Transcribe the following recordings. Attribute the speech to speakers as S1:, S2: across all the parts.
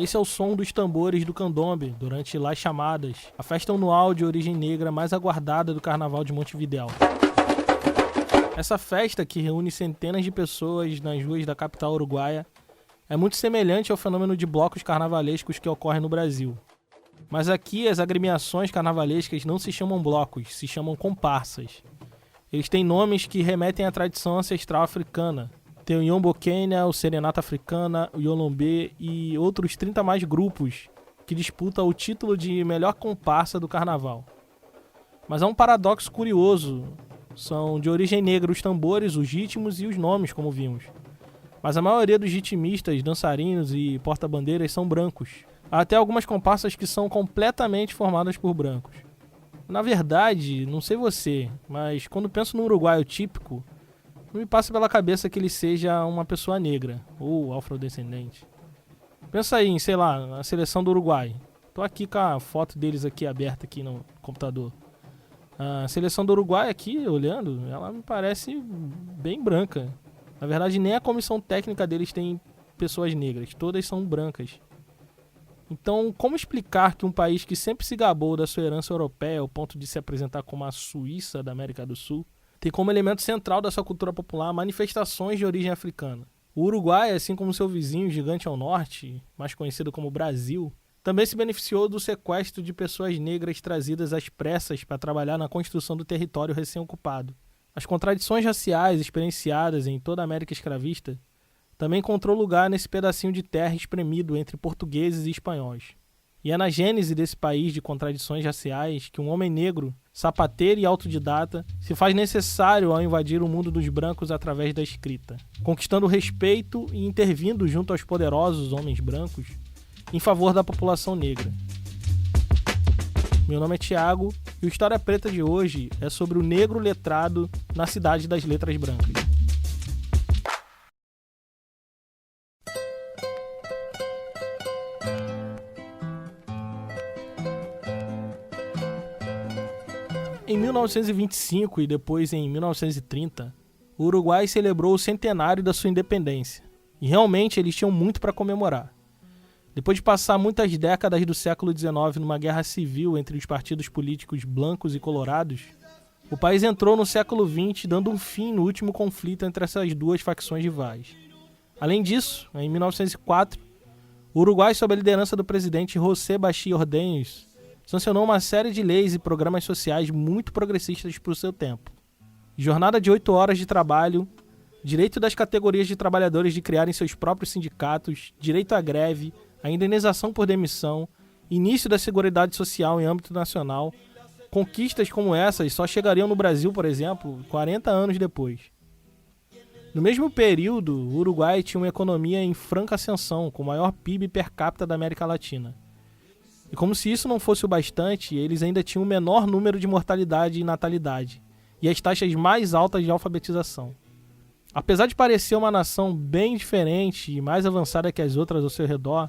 S1: Esse é o som dos tambores do candombe durante Las Chamadas, a festa anual de origem negra mais aguardada do Carnaval de Montevidéu. Essa festa, que reúne centenas de pessoas nas ruas da capital uruguaia, é muito semelhante ao fenômeno de blocos carnavalescos que ocorre no Brasil. Mas aqui as agremiações carnavalescas não se chamam blocos, se chamam comparsas. Eles têm nomes que remetem à tradição ancestral africana. Tem o Yombo-Quênia, o Serenata Africana, o Yolombê e outros 30 mais grupos que disputam o título de melhor comparsa do carnaval. Mas há um paradoxo curioso. São de origem negra os tambores, os ritmos e os nomes, como vimos. Mas a maioria dos ritmistas, dançarinos e porta-bandeiras são brancos. Há até algumas comparsas que são completamente formadas por brancos. Na verdade, não sei você, mas quando penso no uruguaio típico, não me passa pela cabeça que ele seja uma pessoa negra ou afrodescendente. Pensa aí em, sei lá, a seleção do Uruguai. Tô aqui com a foto deles aqui aberta aqui no computador. A seleção do Uruguai aqui, olhando, ela me parece bem branca. Na verdade, nem a comissão técnica deles tem pessoas negras, todas são brancas. Então, como explicar que um país que sempre se gabou da sua herança europeia ao ponto de se apresentar como a Suíça da América do Sul, tem como elemento central da sua cultura popular manifestações de origem africana? O Uruguai, assim como seu vizinho gigante ao norte, mais conhecido como Brasil, também se beneficiou do sequestro de pessoas negras trazidas às pressas para trabalhar na construção do território recém-ocupado. As contradições raciais experienciadas em toda a América escravista também encontrou lugar nesse pedacinho de terra espremido entre portugueses e espanhóis. E é na gênese desse país de contradições raciais que um homem negro, sapateiro e autodidata, se faz necessário ao invadir o mundo dos brancos através da escrita, conquistando o respeito e intervindo junto aos poderosos homens brancos em favor da população negra. Meu nome é Thiago e o História Preta de hoje é sobre o negro letrado na cidade das letras brancas. Em 1925 e depois em 1930, o Uruguai celebrou o centenário da sua independência. E realmente eles tinham muito para comemorar. Depois de passar muitas décadas do século XIX numa guerra civil entre os partidos políticos brancos e colorados, o país entrou no século XX dando um fim no último conflito entre essas duas facções rivais. Além disso, em 1904, o Uruguai, sob a liderança do presidente José Bachí Ordéñez, sancionou uma série de leis e programas sociais muito progressistas para o seu tempo. Jornada de 8 horas de trabalho, direito das categorias de trabalhadores de criarem seus próprios sindicatos, direito à greve, a indenização por demissão, início da Seguridade Social em âmbito nacional, conquistas como essas só chegariam no Brasil, por exemplo, 40 anos depois. No mesmo período, o Uruguai tinha uma economia em franca ascensão, com o maior PIB per capita da América Latina. E como se isso não fosse o bastante, eles ainda tinham o menor número de mortalidade e natalidade, e as taxas mais altas de alfabetização. Apesar de parecer uma nação bem diferente e mais avançada que as outras ao seu redor,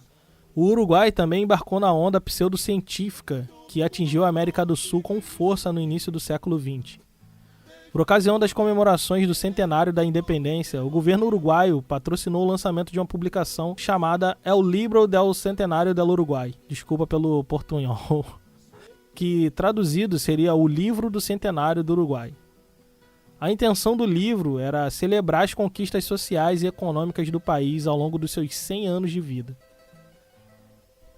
S1: o Uruguai também embarcou na onda pseudocientífica que atingiu a América do Sul com força no início do século XX. Por ocasião das comemorações do centenário da independência, o governo uruguaio patrocinou o lançamento de uma publicação chamada El Libro del Centenário del Uruguai, desculpa pelo portunhol, que traduzido seria o Livro do Centenário do Uruguai. A intenção do livro era celebrar as conquistas sociais e econômicas do país ao longo dos seus 100 anos de vida.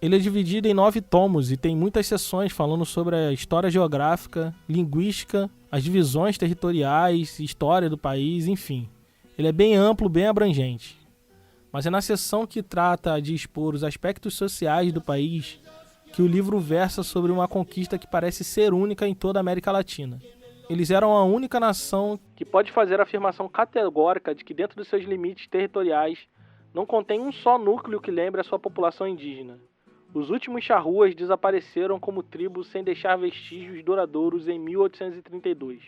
S1: Ele é dividido em 9 tomos e tem muitas seções falando sobre a história geográfica, linguística, as divisões territoriais, história do país, enfim. Ele é bem amplo, bem abrangente. Mas é na seção que trata de expor os aspectos sociais do país que o livro versa sobre uma conquista que parece ser única em toda a América Latina. Eles eram a única nação que pode fazer a afirmação categórica de que dentro dos seus limites territoriais não contém um só núcleo que lembre a sua população indígena. Os últimos charruas desapareceram como tribo sem deixar vestígios duradouros em 1832.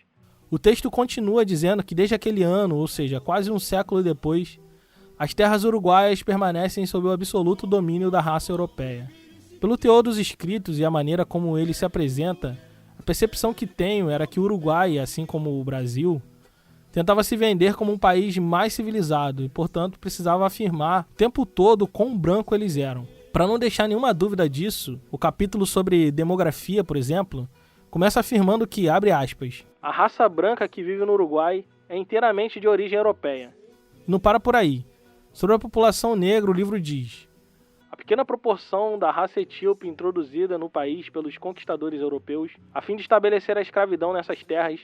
S1: O texto continua dizendo que desde aquele ano, ou seja, quase um século depois, as terras uruguaias permanecem sob o absoluto domínio da raça europeia. Pelo teor dos escritos e a maneira como ele se apresenta, a percepção que tenho era que o Uruguai, assim como o Brasil, tentava se vender como um país mais civilizado e, portanto, precisava afirmar o tempo todo quão branco eles eram. Para não deixar nenhuma dúvida disso, o capítulo sobre demografia, por exemplo, começa afirmando que, abre aspas, a raça branca que vive no Uruguai é inteiramente de origem europeia. E não para por aí. Sobre a população negra, o livro diz: a pequena proporção da raça etíope introduzida no país pelos conquistadores europeus, a fim de estabelecer a escravidão nessas terras,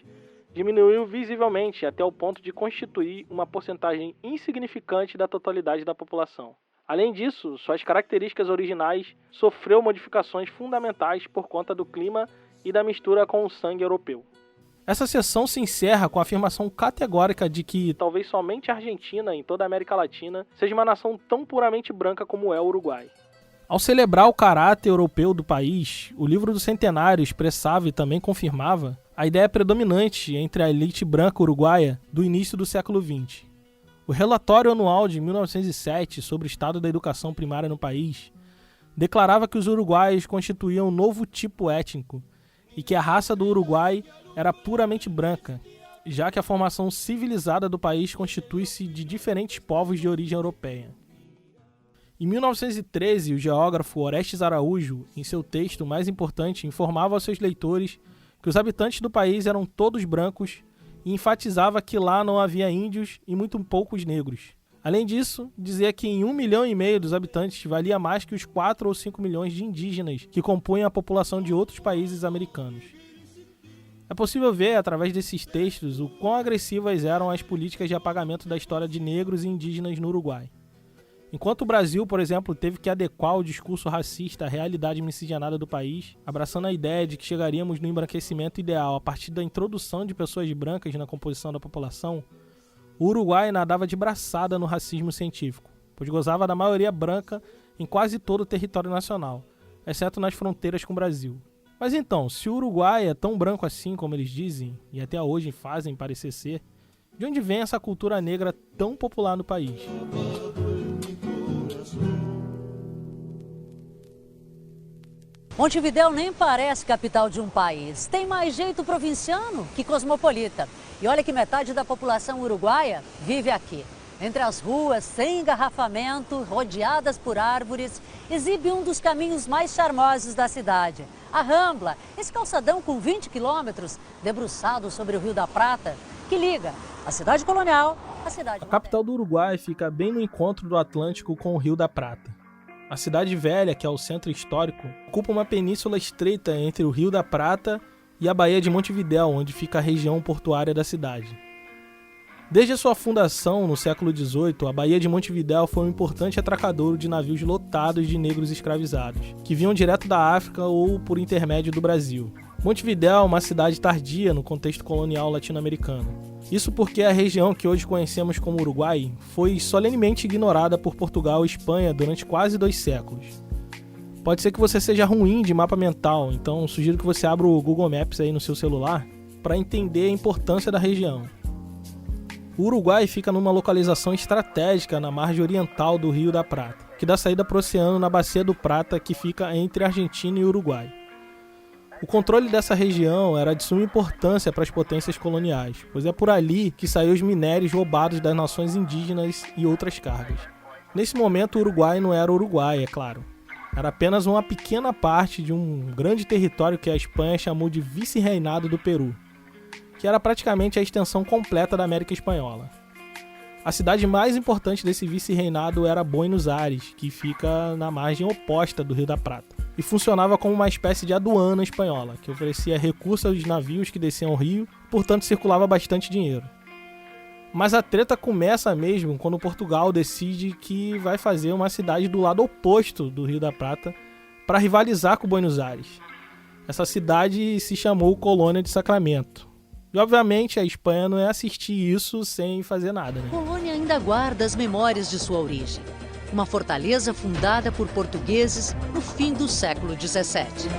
S1: diminuiu visivelmente até o ponto de constituir uma porcentagem insignificante da totalidade da população. Além disso, suas características originais sofreu modificações fundamentais por conta do clima e da mistura com o sangue europeu. Essa seção se encerra com a afirmação categórica de que talvez somente a Argentina, em toda a América Latina, seja uma nação tão puramente branca como é o Uruguai. Ao celebrar o caráter europeu do país, o livro do Centenário expressava e também confirmava a ideia predominante entre a elite branca uruguaia do início do século XX. O relatório anual de 1907 sobre o estado da educação primária no país declarava que os uruguaios constituíam um novo tipo étnico e que a raça do Uruguai era puramente branca, já que a formação civilizada do país constitui-se de diferentes povos de origem europeia. Em 1913, o geógrafo Orestes Araújo, em seu texto mais importante, informava aos seus leitores que os habitantes do país eram todos brancos e enfatizava que lá não havia índios e muito poucos negros. Além disso, dizia que em 1,5 milhão dos habitantes valia mais que os 4 ou 5 milhões de indígenas que compunham a população de outros países americanos. É possível ver, através desses textos, o quão agressivas eram as políticas de apagamento da história de negros e indígenas no Uruguai. Enquanto o Brasil, por exemplo, teve que adequar o discurso racista à realidade miscigenada do país, abraçando a ideia de que chegaríamos no embranquecimento ideal a partir da introdução de pessoas brancas na composição da população, o Uruguai nadava de braçada no racismo científico, pois gozava da maioria branca em quase todo o território nacional, exceto nas fronteiras com o Brasil. Mas então, se o Uruguai é tão branco assim como eles dizem, e até hoje fazem parecer ser, de onde vem essa cultura negra tão popular no país?
S2: Montevidéu nem parece capital de um país. Tem mais jeito provinciano que cosmopolita. E olha que metade da população uruguaia vive aqui. Entre as ruas, sem engarrafamento, rodeadas por árvores, exibe um dos caminhos mais charmosos da cidade. A Rambla, esse calçadão com 20 quilômetros, debruçado sobre o Rio da Prata, que liga a cidade colonial à cidade
S1: A capital do Uruguai fica bem no encontro do Atlântico com o Rio da Prata. A cidade velha, que é o centro histórico, ocupa uma península estreita entre o Rio da Prata e a Baía de Montevidéu, onde fica a região portuária da cidade. Desde a sua fundação, no século XVIII, a Baía de Montevidéu foi um importante atracadouro de navios lotados de negros escravizados, que vinham direto da África ou por intermédio do Brasil. Montevidéu é uma cidade tardia no contexto colonial latino-americano. Isso porque a região que hoje conhecemos como Uruguai foi solenemente ignorada por Portugal e Espanha durante quase 2 séculos. Pode ser que você seja ruim de mapa mental, então sugiro que você abra o Google Maps aí no seu celular para entender a importância da região. O Uruguai fica numa localização estratégica na margem oriental do Rio da Prata, que dá saída para o oceano na Bacia do Prata, que fica entre Argentina e Uruguai. O controle dessa região era de suma importância para as potências coloniais, pois é por ali que saíam os minérios roubados das nações indígenas e outras cargas. Nesse momento, o Uruguai não era Uruguai, é claro. Era apenas uma pequena parte de um grande território que a Espanha chamou de vice-reinado do Peru, que era praticamente a extensão completa da América Espanhola. A cidade mais importante desse vice-reinado era Buenos Aires, que fica na margem oposta do Rio da Prata, e funcionava como uma espécie de aduana espanhola, que oferecia recursos aos navios que desciam ao rio, portanto circulava bastante dinheiro. Mas a treta começa mesmo quando Portugal decide que vai fazer uma cidade do lado oposto do Rio da Prata para rivalizar com Buenos Aires. Essa cidade se chamou Colônia de Sacramento. E obviamente a Espanha não ia assistir isso sem fazer nada, né?
S2: Colônia ainda guarda as memórias de sua origem. Uma fortaleza fundada por portugueses no fim do século XVII.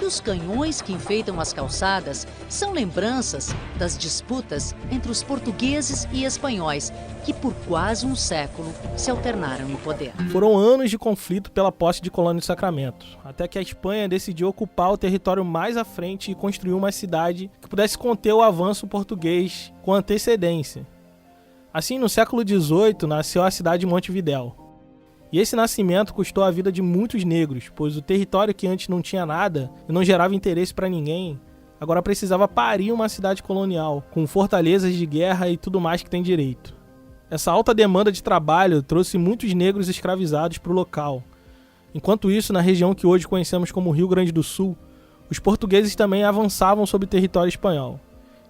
S2: E os canhões que enfeitam as calçadas são lembranças das disputas entre os portugueses e espanhóis, que por quase um século se alternaram no poder.
S1: Foram anos de conflito pela posse de Colônia de Sacramento, até que a Espanha decidiu ocupar o território mais à frente e construiu uma cidade que pudesse conter o avanço português com antecedência. Assim, no século XVIII, nasceu a cidade de Montevidéu. E esse nascimento custou a vida de muitos negros, pois o território que antes não tinha nada e não gerava interesse para ninguém, agora precisava parir uma cidade colonial, com fortalezas de guerra e tudo mais que tem direito. Essa alta demanda de trabalho trouxe muitos negros escravizados para o local. Enquanto isso, na região que hoje conhecemos como Rio Grande do Sul, os portugueses também avançavam sobre o território espanhol.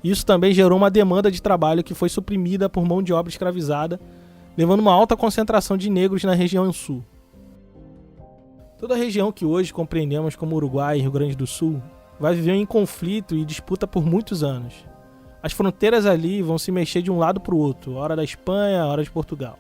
S1: Isso também gerou uma demanda de trabalho que foi suprimida por mão de obra escravizada, levando uma alta concentração de negros na região sul. Toda a região que hoje compreendemos como Uruguai e Rio Grande do Sul vai viver em conflito e disputa por muitos anos. As fronteiras ali vão se mexer de um lado para o outro, hora da Espanha, hora de Portugal.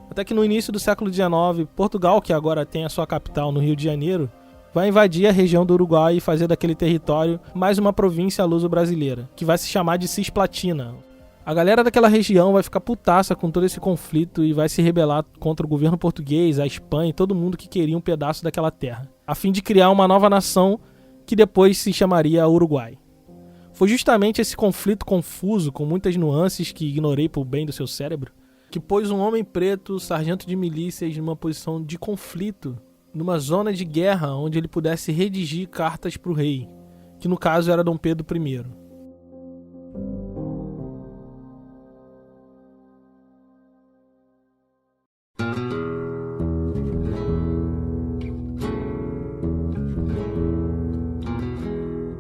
S1: Até que no início do século XIX, Portugal, que agora tem a sua capital no Rio de Janeiro, vai invadir a região do Uruguai e fazer daquele território mais uma província luso-brasileira, que vai se chamar de Cisplatina. A galera daquela região vai ficar putaça com todo esse conflito e vai se rebelar contra o governo português, a Espanha e todo mundo que queria um pedaço daquela terra, a fim de criar uma nova nação que depois se chamaria Uruguai. Foi justamente esse conflito confuso, com muitas nuances que ignorei por bem do seu cérebro, que pôs um homem preto, sargento de milícias, numa posição de conflito, numa zona de guerra onde ele pudesse redigir cartas para o rei, que no caso era Dom Pedro I.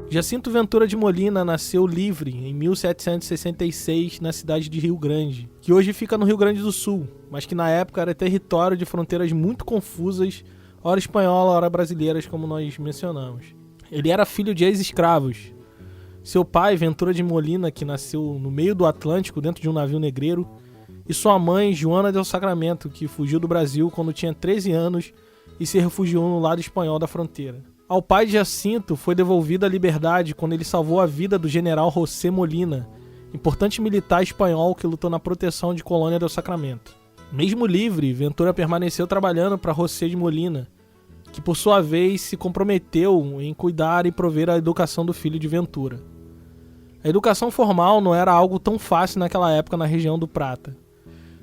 S1: Jacinto Ventura de Molina nasceu livre em 1766 na cidade de Rio Grande, que hoje fica no Rio Grande do Sul, mas que na época era território de fronteiras muito confusas, ora espanhola, ora brasileiras, como nós mencionamos. Ele era filho de ex-escravos. Seu pai, Ventura de Molina, que nasceu no meio do Atlântico dentro de um navio negreiro, e sua mãe, Joana del Sacramento, que fugiu do Brasil quando tinha 13 anos e se refugiou no lado espanhol da fronteira. Ao pai de Jacinto foi devolvida a liberdade quando ele salvou a vida do general José Molina, importante militar espanhol que lutou na proteção de Colônia del Sacramento. Mesmo livre, Ventura permaneceu trabalhando para José de Molina, que por sua vez se comprometeu em cuidar e prover a educação do filho de Ventura. A educação formal não era algo tão fácil naquela época na região do Prata.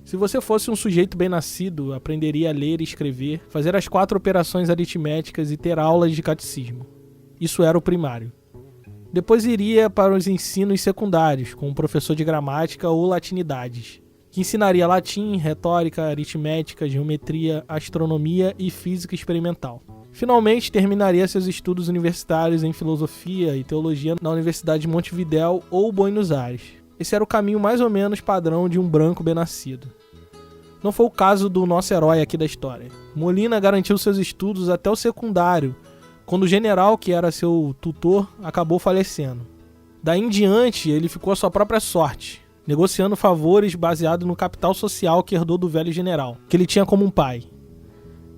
S1: Se você fosse um sujeito bem nascido, aprenderia a ler e escrever, fazer as 4 operações aritméticas e ter aulas de catecismo. Isso era o primário. Depois iria para os ensinos secundários, com um professor de gramática ou latinidades, que ensinaria latim, retórica, aritmética, geometria, astronomia e física experimental. Finalmente, terminaria seus estudos universitários em filosofia e teologia na Universidade de Montevidéu ou Buenos Aires. Esse era o caminho mais ou menos padrão de um branco bem-nascido. Não foi o caso do nosso herói aqui da história. Molina garantiu seus estudos até o secundário, quando o general, que era seu tutor, acabou falecendo. Daí em diante, ele ficou à sua própria sorte, negociando favores baseado no capital social que herdou do velho general, que ele tinha como um pai.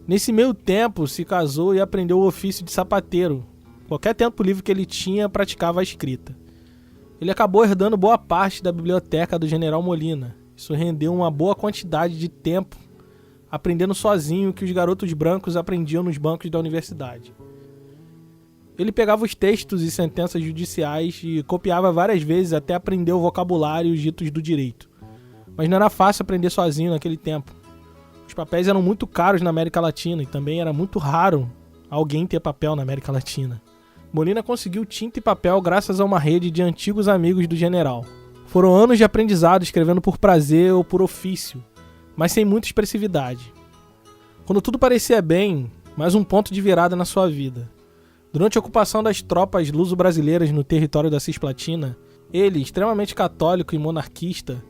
S1: Nesse meio tempo, se casou e aprendeu o ofício de sapateiro. Qualquer tempo livre que ele tinha, praticava a escrita. Ele acabou herdando boa parte da biblioteca do general Molina. Isso rendeu uma boa quantidade de tempo aprendendo sozinho o que os garotos brancos aprendiam nos bancos da universidade. Ele pegava os textos e sentenças judiciais e copiava várias vezes até aprender o vocabulário e os ditos do direito. Mas não era fácil aprender sozinho naquele tempo. Os papéis eram muito caros na América Latina e também era muito raro alguém ter papel na América Latina. Molina conseguiu tinta e papel graças a uma rede de antigos amigos do general. Foram anos de aprendizado escrevendo por prazer ou por ofício, mas sem muita expressividade. Quando tudo parecia bem, mais um ponto de virada na sua vida. Durante a ocupação das tropas luso-brasileiras no território da Cisplatina, ele, extremamente católico e monarquista,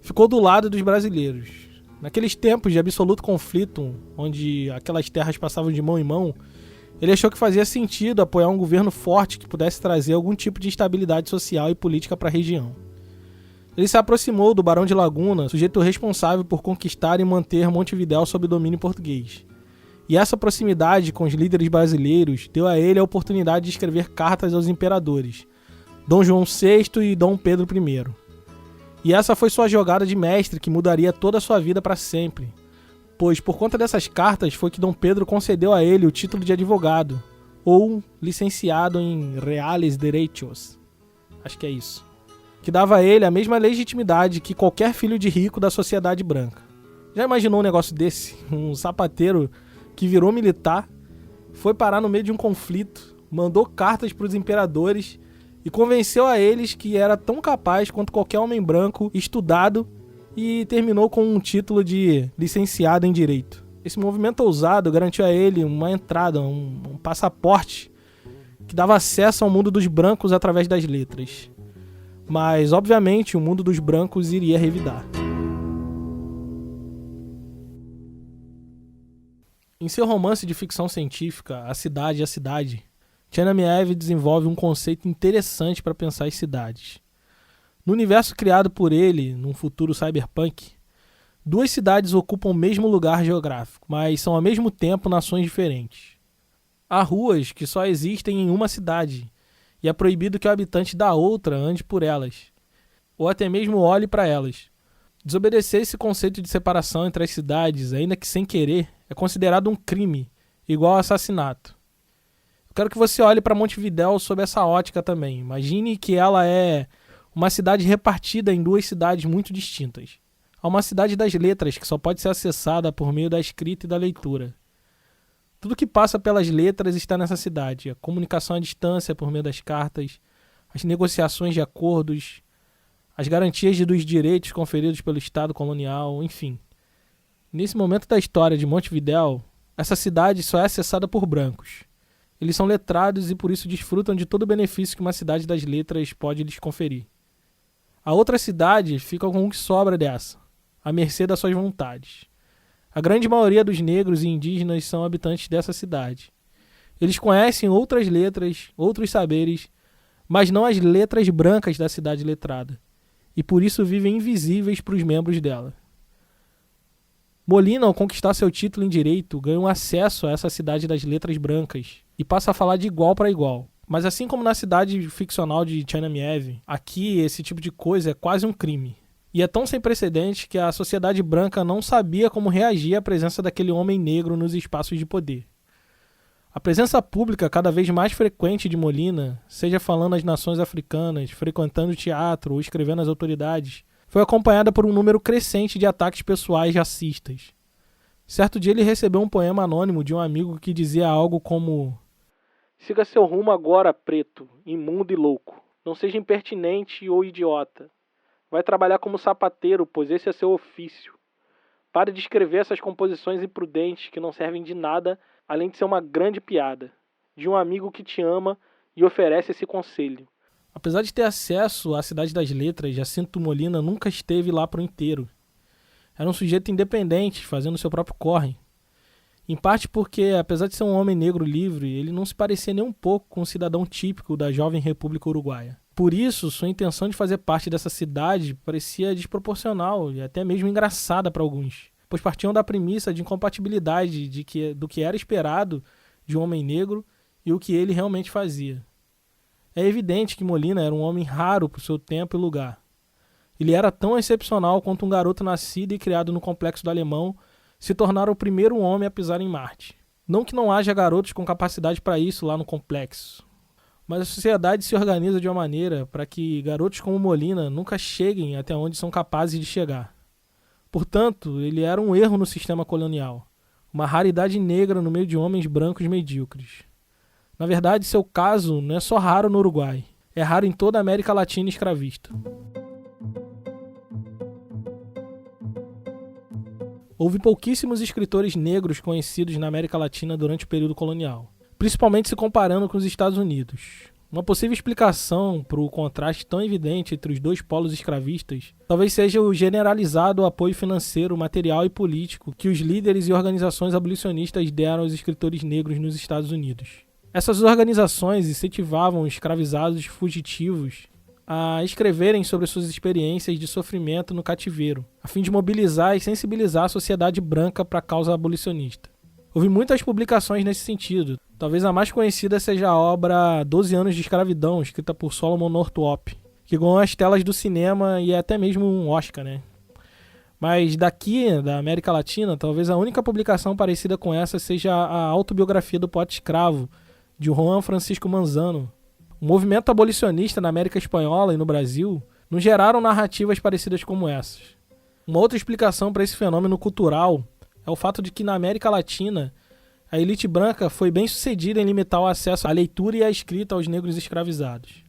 S1: ficou do lado dos brasileiros. Naqueles tempos de absoluto conflito, onde aquelas terras passavam de mão em mão, ele achou que fazia sentido apoiar um governo forte que pudesse trazer algum tipo de estabilidade social e política para a região. Ele se aproximou do Barão de Laguna, sujeito responsável por conquistar e manter Montevidéu sob domínio português. E essa proximidade com os líderes brasileiros deu a ele a oportunidade de escrever cartas aos imperadores, Dom João VI e Dom Pedro I. E essa foi sua jogada de mestre que mudaria toda a sua vida para sempre, pois por conta dessas cartas foi que Dom Pedro concedeu a ele o título de advogado, ou licenciado em Reales Derechos, acho que é isso, que dava a ele a mesma legitimidade que qualquer filho de rico da sociedade branca. Já imaginou um negócio desse? Um sapateiro que virou militar, foi parar no meio de um conflito, mandou cartas para os imperadores e convenceu a eles que era tão capaz quanto qualquer homem branco estudado e terminou com um título de licenciado em Direito. Esse movimento ousado garantiu a ele uma entrada, um passaporte que dava acesso ao mundo dos brancos através das letras. Mas, obviamente, o mundo dos brancos iria revidar. Em seu romance de ficção científica, A Cidade e a Cidade, Chernyshев desenvolve um conceito interessante para pensar as cidades. No universo criado por ele, num futuro cyberpunk, 2 cidades ocupam o mesmo lugar geográfico, mas são ao mesmo tempo nações diferentes. Há ruas que só existem em uma cidade, e é proibido que o habitante da outra ande por elas, ou até mesmo olhe para elas. Desobedecer esse conceito de separação entre as cidades, ainda que sem querer, é considerado um crime, igual ao assassinato. Eu quero que você olhe para Montevidéu sob essa ótica também. Imagine que ela é uma cidade repartida em 2 cidades muito distintas. Há uma cidade das letras que só pode ser acessada por meio da escrita e da leitura. Tudo que passa pelas letras está nessa cidade. A comunicação à distância por meio das cartas, as negociações de acordos, as garantias dos direitos conferidos pelo Estado colonial, enfim. Nesse momento da história de Montevidéu, essa cidade só é acessada por brancos. Eles são letrados e por isso desfrutam de todo o benefício que uma cidade das letras pode lhes conferir. A outra cidade fica com o que sobra dessa, à mercê das suas vontades. A grande maioria dos negros e indígenas são habitantes dessa cidade. Eles conhecem outras letras, outros saberes, mas não as letras brancas da cidade letrada, e por isso vivem invisíveis para os membros dela. Molina, ao conquistar seu título em Direito, ganha um acesso a essa cidade das letras brancas e passa a falar de igual para igual. Mas assim como na cidade ficcional de Chernyshев, aqui esse tipo de coisa é quase um crime. E é tão sem precedente que a sociedade branca não sabia como reagir à presença daquele homem negro nos espaços de poder. A presença pública cada vez mais frequente de Molina, seja falando às nações africanas, frequentando teatro ou escrevendo às autoridades, foi acompanhada por um número crescente de ataques pessoais racistas. Certo dia ele recebeu um poema anônimo de um amigo que dizia algo como: "Siga seu rumo agora, preto, imundo e louco. Não seja impertinente ou idiota. Vai trabalhar como sapateiro, pois esse é seu ofício. Pare de escrever essas composições imprudentes que não servem de nada, além de ser uma grande piada. De um amigo que te ama e oferece esse conselho." Apesar de ter acesso à Cidade das Letras, Jacinto Molina nunca esteve lá por inteiro. Era um sujeito independente, fazendo seu próprio corre. Em parte porque, apesar de ser um homem negro livre, ele não se parecia nem um pouco com um cidadão típico da jovem República Uruguaia. Por isso, sua intenção de fazer parte dessa cidade parecia desproporcional e até mesmo engraçada para alguns, pois partiam da premissa de incompatibilidade do que era esperado de um homem negro e o que ele realmente fazia. É evidente que Molina era um homem raro para o seu tempo e lugar. Ele era tão excepcional quanto um garoto nascido e criado no Complexo do Alemão se tornar o primeiro homem a pisar em Marte. Não que não haja garotos com capacidade para isso lá no Complexo, mas a sociedade se organiza de uma maneira para que garotos como Molina nunca cheguem até onde são capazes de chegar. Portanto, ele era um erro no sistema colonial, uma raridade negra no meio de homens brancos medíocres. Na verdade, seu caso não é só raro no Uruguai, é raro em toda a América Latina escravista. Houve pouquíssimos escritores negros conhecidos na América Latina durante o período colonial, principalmente se comparando com os Estados Unidos. Uma possível explicação para o contraste tão evidente entre os 2 polos escravistas talvez seja o generalizado apoio financeiro, material e político que os líderes e organizações abolicionistas deram aos escritores negros nos Estados Unidos. Essas organizações incentivavam os escravizados fugitivos a escreverem sobre suas experiências de sofrimento no cativeiro, a fim de mobilizar e sensibilizar a sociedade branca para a causa abolicionista. Houve muitas publicações nesse sentido. Talvez a mais conhecida seja a obra 12 anos de escravidão, escrita por Solomon Northup, que ganhou as telas do cinema e até mesmo um Oscar, né? Mas daqui, da América Latina, talvez a única publicação parecida com essa seja a autobiografia do poeta escravo, de Juan Francisco Manzano. O movimento abolicionista na América Espanhola e no Brasil não geraram narrativas parecidas como essas. Uma outra explicação para esse fenômeno cultural é o fato de que na América Latina a elite branca foi bem sucedida em limitar o acesso à leitura e à escrita aos negros escravizados.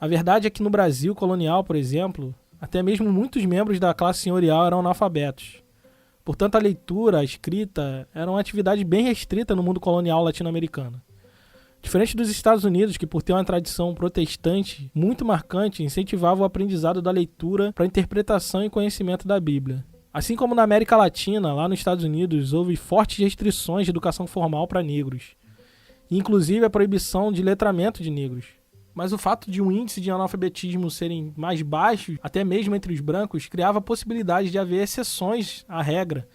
S1: A verdade é que no Brasil colonial, por exemplo, até mesmo muitos membros da classe senhorial eram analfabetos. Portanto, a leitura, a escrita, era uma atividade bem restrita no mundo colonial latino-americano. Diferente dos Estados Unidos, que por ter uma tradição protestante muito marcante, incentivava o aprendizado da leitura para a interpretação e conhecimento da Bíblia. Assim como na América Latina, lá nos Estados Unidos, houve fortes restrições de educação formal para negros, inclusive a proibição de letramento de negros. Mas o fato de um índice de analfabetismo serem mais baixos, até mesmo entre os brancos, criava a possibilidade de haver exceções à regra,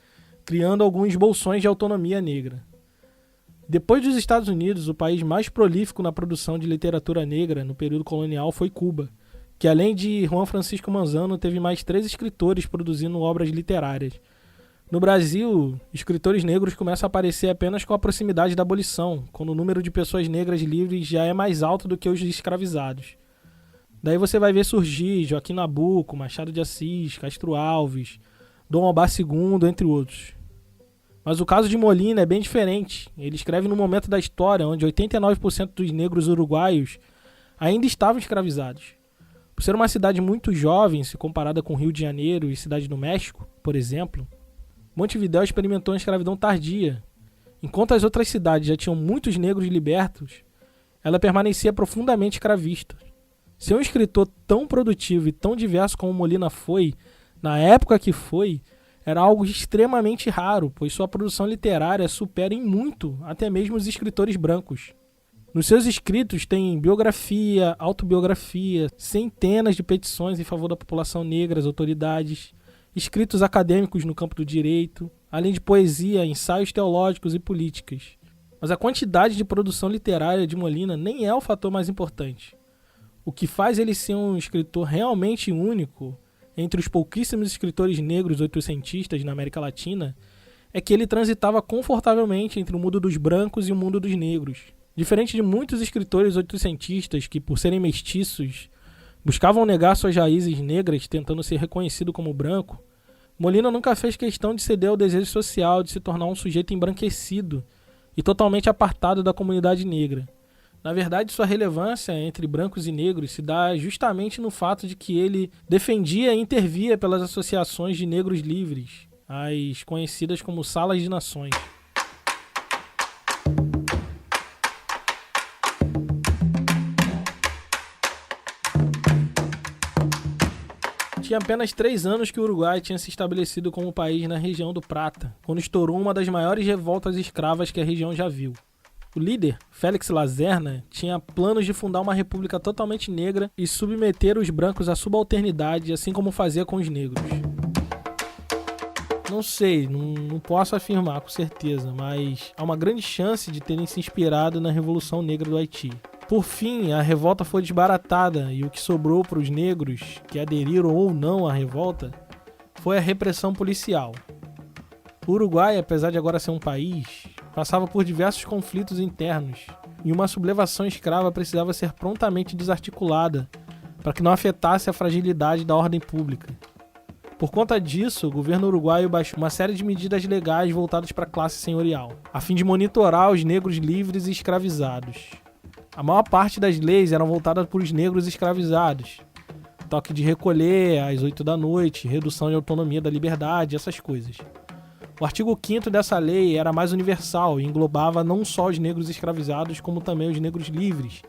S1: criando alguns bolsões de autonomia negra. Depois dos Estados Unidos, o país mais prolífico na produção de literatura negra no período colonial foi Cuba, que além de Juan Francisco Manzano, teve mais 3 escritores produzindo obras literárias. No Brasil, escritores negros começam a aparecer apenas com a proximidade da abolição, quando o número de pessoas negras livres já é mais alto do que os escravizados. Daí você vai ver surgir Joaquim Nabuco, Machado de Assis, Castro Alves, Dom Albar II, entre outros. Mas o caso de Molina é bem diferente. Ele escreve no momento da história onde 89% dos negros uruguaios ainda estavam escravizados. Por ser uma cidade muito jovem, se comparada com Rio de Janeiro e Cidade do México, por exemplo, Montevidéu experimentou uma escravidão tardia. Enquanto as outras cidades já tinham muitos negros libertos, ela permanecia profundamente escravista. Ser um escritor tão produtivo e tão diverso como Molina foi, na época que foi, era algo extremamente raro, pois sua produção literária supera em muito até mesmo os escritores brancos. Nos seus escritos tem biografia, autobiografia, centenas de petições em favor da população negra às autoridades, escritos acadêmicos no campo do direito, além de poesia, ensaios teológicos e políticas. Mas a quantidade de produção literária de Molina nem é o fator mais importante. O que faz ele ser um escritor realmente único entre os pouquíssimos escritores negros oitocentistas na América Latina é que ele transitava confortavelmente entre o mundo dos brancos e o mundo dos negros. Diferente de muitos escritores oitocentistas que, por serem mestiços, buscavam negar suas raízes negras tentando ser reconhecido como branco, Molina nunca fez questão de ceder ao desejo social de se tornar um sujeito embranquecido e totalmente apartado da comunidade negra. Na verdade, sua relevância entre brancos e negros se dá justamente no fato de que ele defendia e intervia pelas associações de negros livres, as conhecidas como Salas de Nações. Tinha apenas 3 anos que o Uruguai tinha se estabelecido como país na região do Prata, quando estourou uma das maiores revoltas escravas que a região já viu. O líder, Félix Lazerna, tinha planos de fundar uma república totalmente negra e submeter os brancos à subalternidade, assim como fazia com os negros. Não sei, não posso afirmar com certeza, mas há uma grande chance de terem se inspirado na Revolução Negra do Haiti. Por fim, a revolta foi desbaratada e o que sobrou para os negros, que aderiram ou não à revolta, foi a repressão policial. O Uruguai, apesar de agora ser um país, passava por diversos conflitos internos e uma sublevação escrava precisava ser prontamente desarticulada para que não afetasse a fragilidade da ordem pública. Por conta disso, o governo uruguaio baixou uma série de medidas legais voltadas para a classe senhorial, a fim de monitorar os negros livres e escravizados. A maior parte das leis eram voltadas para os negros escravizados. Toque de recolher às 8 da noite, redução de autonomia da liberdade, essas coisas. O artigo 5º dessa lei era mais universal e englobava não só os negros escravizados, como também os negros livres.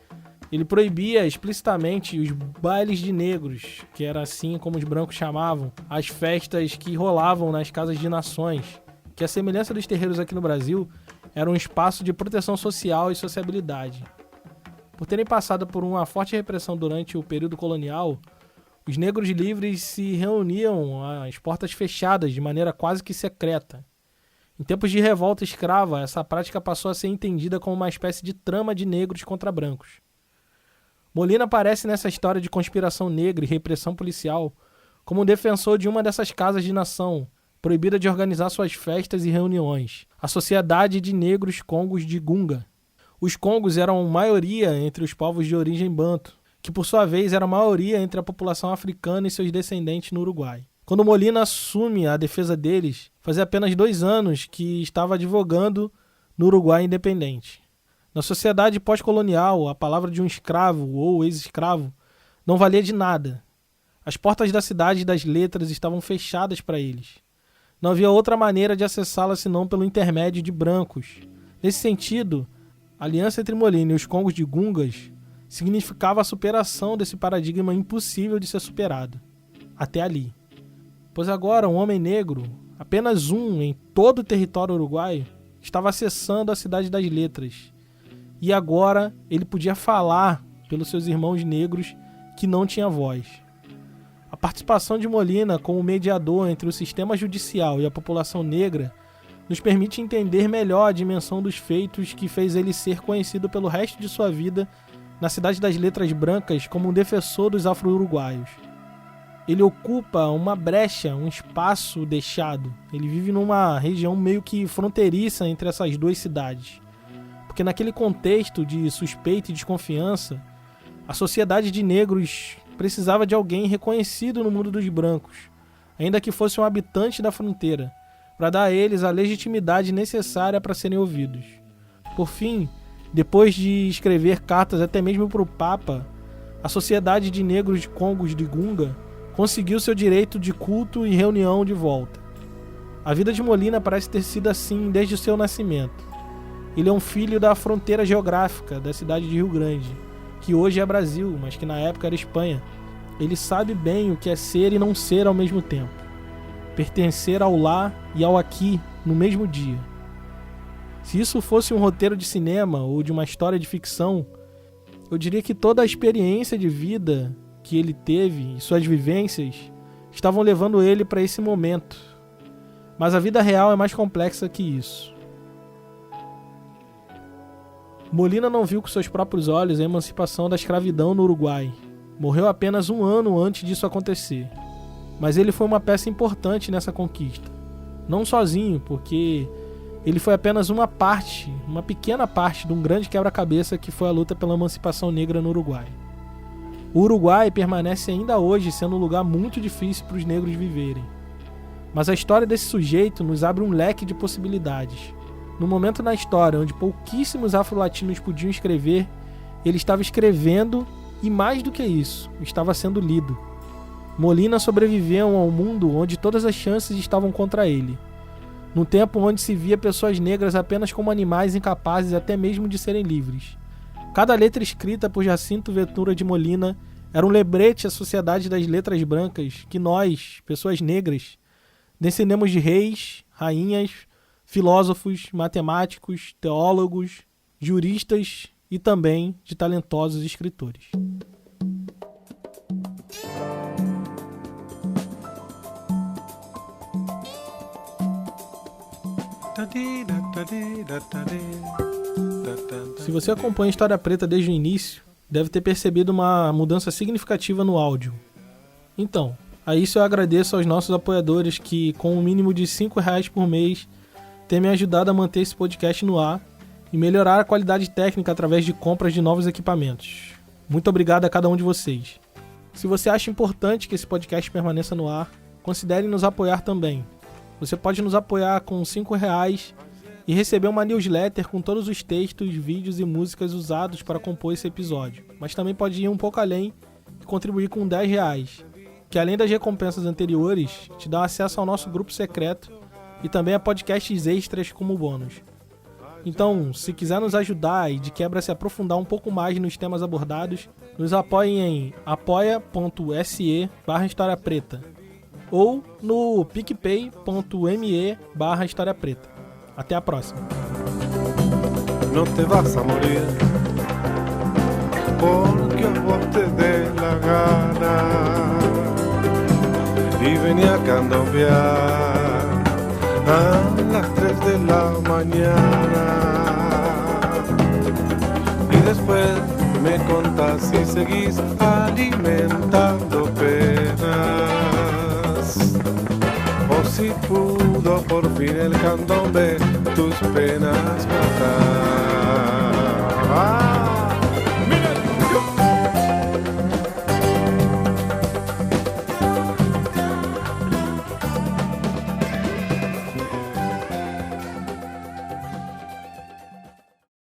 S1: Ele proibia explicitamente os bailes de negros, que era assim como os brancos chamavam, as festas que rolavam nas casas de nações, que, à semelhança dos terreiros aqui no Brasil, era um espaço de proteção social e sociabilidade. Por terem passado por uma forte repressão durante o período colonial, os negros livres se reuniam às portas fechadas de maneira quase que secreta. Em tempos de revolta escrava, essa prática passou a ser entendida como uma espécie de trama de negros contra brancos. Molina aparece nessa história de conspiração negra e repressão policial como um defensor de uma dessas casas de nação, proibida de organizar suas festas e reuniões, a Sociedade de Negros Congos de Gunga. Os Congos eram maioria entre os povos de origem banto, que por sua vez era maioria entre a população africana e seus descendentes no Uruguai. Quando Molina assume a defesa deles, fazia apenas 2 anos que estava advogando no Uruguai independente. Na sociedade pós-colonial, a palavra de um escravo ou ex-escravo não valia de nada. As portas da Cidade das Letras estavam fechadas para eles. Não havia outra maneira de acessá-la senão pelo intermédio de brancos. Nesse sentido, a aliança entre Molina e os Congos de Gungas significava a superação desse paradigma impossível de ser superado. Até ali. Pois agora um homem negro, apenas um em todo o território uruguaio, estava acessando a Cidade das Letras. E agora ele podia falar pelos seus irmãos negros que não tinha voz. A participação de Molina como mediador entre o sistema judicial e a população negra nos permite entender melhor a dimensão dos feitos que fez ele ser conhecido pelo resto de sua vida na Cidade das Letras Brancas como um defensor dos afro-uruguaios. Ele ocupa uma brecha, um espaço deixado. Ele vive numa região meio que fronteiriça entre essas 2 cidades. Porque naquele contexto de suspeita e desconfiança, a sociedade de negros precisava de alguém reconhecido no mundo dos brancos, ainda que fosse um habitante da fronteira, para dar a eles a legitimidade necessária para serem ouvidos. Por fim, depois de escrever cartas até mesmo para o Papa, a Sociedade de Negros de Congos de Gunga conseguiu seu direito de culto e reunião de volta. A vida de Molina parece ter sido assim desde o seu nascimento. Ele é um filho da fronteira geográfica da cidade de Rio Grande, que hoje é Brasil, mas que na época era Espanha. Ele sabe bem o que é ser e não ser ao mesmo tempo. Pertencer ao lá e ao aqui no mesmo dia. Se isso fosse um roteiro de cinema ou de uma história de ficção, eu diria que toda a experiência de vida que ele teve e suas vivências estavam levando ele para esse momento. Mas a vida real é mais complexa que isso. Molina não viu com seus próprios olhos a emancipação da escravidão no Uruguai. Morreu apenas 1 ano antes disso acontecer. Mas ele foi uma peça importante nessa conquista. Não sozinho, porque ele foi apenas uma pequena parte de um grande quebra-cabeça que foi a luta pela emancipação negra no Uruguai. O Uruguai permanece ainda hoje sendo um lugar muito difícil para os negros viverem. Mas a história desse sujeito nos abre um leque de possibilidades. No momento na história onde pouquíssimos afro-latinos podiam escrever, ele estava escrevendo e, mais do que isso, estava sendo lido. Molina sobreviveu a um mundo onde todas as chances estavam contra ele. Num tempo onde se via pessoas negras apenas como animais incapazes até mesmo de serem livres. Cada letra escrita por Jacinto Ventura de Molina era um lembrete à sociedade das letras brancas que nós, pessoas negras, descendemos de reis, rainhas, filósofos, matemáticos, teólogos, juristas e também de talentosos escritores. Se você acompanha História Preta desde o início, deve ter percebido uma mudança significativa no áudio. Então, a isso eu agradeço aos nossos apoiadores que, com um mínimo de R$5 por mês, têm me ajudado a manter esse podcast no ar e melhorar a qualidade técnica através de compras de novos equipamentos. Muito obrigado a cada um de vocês. Se você acha importante que esse podcast permaneça no ar, considere nos apoiar também. Você pode nos apoiar com R$5 e receber uma newsletter com todos os textos, vídeos e músicas usados para compor esse episódio. Mas também pode ir um pouco além e contribuir com R$10, que além das recompensas anteriores, te dá acesso ao nosso grupo secreto e também a podcasts extras como bônus. Então, se quiser nos ajudar e de quebra se aprofundar um pouco mais nos temas abordados, nos apoiem em apoia.se/História Preta ou no picpay.me/História Preta. Até a próxima.
S3: No te vas a morir porque a vos te dé la gana y venía a candombear a las 3 de la mañana y después me contás si seguís alimentando penas o si pudo por fin el candombe tus penas matar.